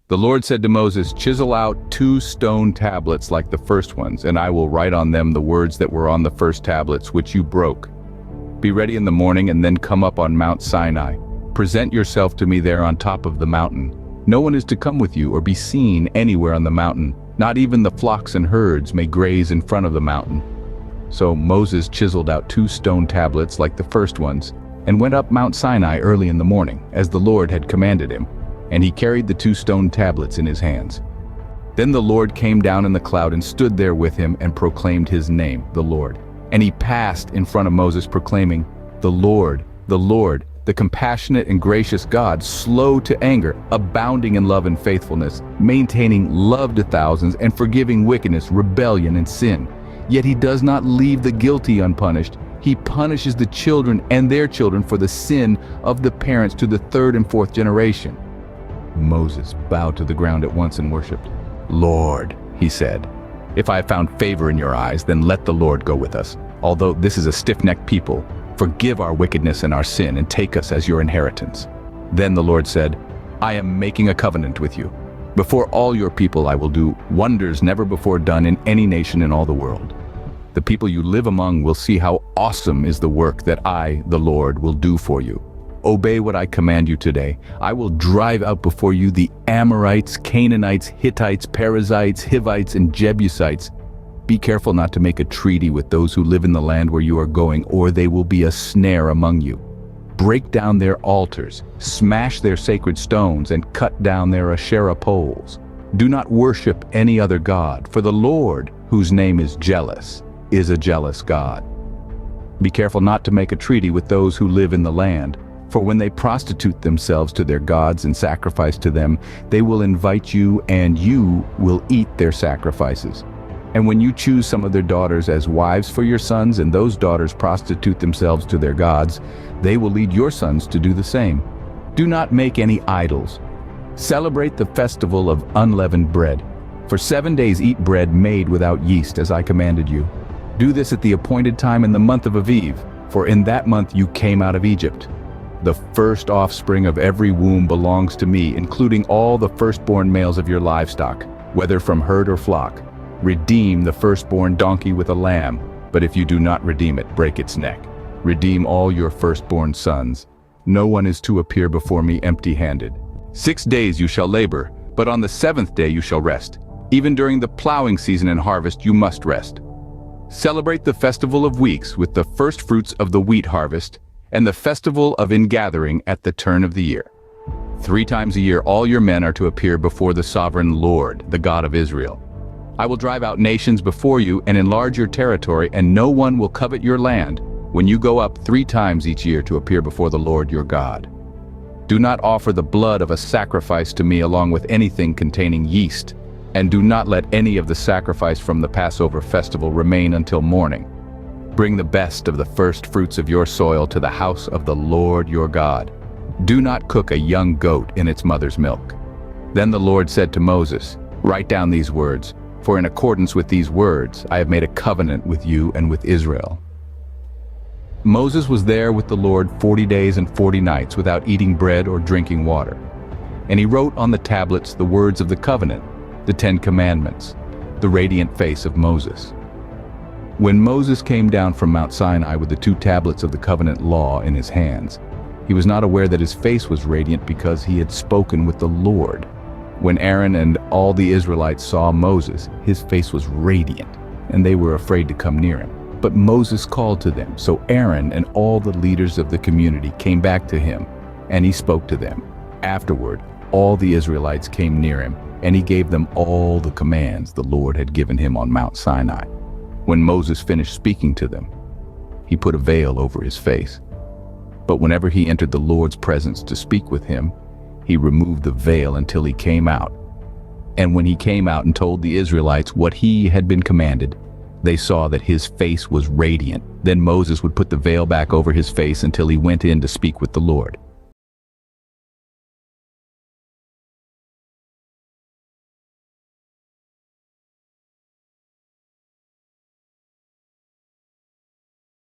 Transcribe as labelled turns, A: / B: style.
A: The Lord said to Moses, "Chisel out 2 stone tablets like the first ones, and I will write on them the words that were on the first tablets, which you broke. Be ready in the morning and then come up on Mount Sinai. Present yourself to me there on top of the mountain. No one is to come with you or be seen anywhere on the mountain. Not even the flocks and herds may graze in front of the mountain." So Moses chiseled out 2 stone tablets like the first ones, and went up Mount Sinai early in the morning, as the Lord had commanded him, and he carried the 2 stone tablets in his hands. Then the Lord came down in the cloud and stood there with him and proclaimed his name, the Lord. And he passed in front of Moses, proclaiming, the Lord, the compassionate and gracious God, slow to anger, abounding in love and faithfulness, maintaining love to thousands, and forgiving wickedness, rebellion, and sin. Yet he does not leave the guilty unpunished. He punishes the children and their children for the sin of the parents to the 3rd and 4th generation. Moses bowed to the ground at once and worshipped. "Lord," he said, "if I have found favor in your eyes, then let the Lord go with us. Although this is a stiff-necked people, forgive our wickedness and our sin and take us as your inheritance." Then the Lord said, "I am making a covenant with you. Before all your people I will do wonders never before done in any nation in all the world. The people you live among will see how awesome is the work that I, the Lord, will do for you. Obey what I command you today. I will drive out before you the Amorites, Canaanites, Hittites, Perizzites, Hivites, and Jebusites. Be careful not to make a treaty with those who live in the land where you are going, or they will be a snare among you. Break down their altars, smash their sacred stones, and cut down their Asherah poles. Do not worship any other god, for the Lord, whose name is jealous, is a jealous God. Be careful not to make a treaty with those who live in the land, for when they prostitute themselves to their gods and sacrifice to them, they will invite you and you will eat their sacrifices. And when you choose some of their daughters as wives for your sons and those daughters prostitute themselves to their gods, they will lead your sons to do the same. Do not make any idols. Celebrate the festival of unleavened bread. For 7 days eat bread made without yeast, as I commanded you. Do this at the appointed time in the month of Aviv, for in that month you came out of Egypt. The first offspring of every womb belongs to me, including all the firstborn males of your livestock, whether from herd or flock. Redeem the firstborn donkey with a lamb, but if you do not redeem it, break its neck. Redeem all your firstborn sons. No one is to appear before me empty-handed. 6 days you shall labor, but on the 7th day you shall rest. Even during the plowing season and harvest you must rest. Celebrate the festival of weeks with the first fruits of the wheat harvest, and the festival of ingathering at the turn of the year. 3 times a year all your men are to appear before the sovereign Lord, the God of Israel. I will drive out nations before you and enlarge your territory, and no one will covet your land when you go up 3 times each year to appear before the Lord your God. Do not offer the blood of a sacrifice to me along with anything containing yeast, and do not let any of the sacrifice from the Passover festival remain until morning. Bring the best of the first fruits of your soil to the house of the Lord your God. Do not cook a young goat in its mother's milk. Then the Lord said to Moses, "Write down these words, for in accordance with these words I have made a covenant with you and with Israel." Moses was there with the Lord 40 days and 40 nights without eating bread or drinking water. And he wrote on the tablets the words of the covenant, the 10 commandments, the radiant face of Moses. When Moses came down from Mount Sinai with the 2 tablets of the covenant law in his hands, he was not aware that his face was radiant because he had spoken with the Lord. When Aaron and all the Israelites saw Moses, his face was radiant, and they were afraid to come near him. But Moses called to them, so Aaron and all the leaders of the community came back to him, and he spoke to them. Afterward, all the Israelites came near him, and he gave them all the commands the Lord had given him on Mount Sinai. When Moses finished speaking to them, he put a veil over his face. But whenever he entered the Lord's presence to speak with him, he removed the veil until he came out. And when he came out and told the Israelites what he had been commanded, they saw that his face was radiant. Then Moses would put the veil back over his face until he went in to speak with the Lord.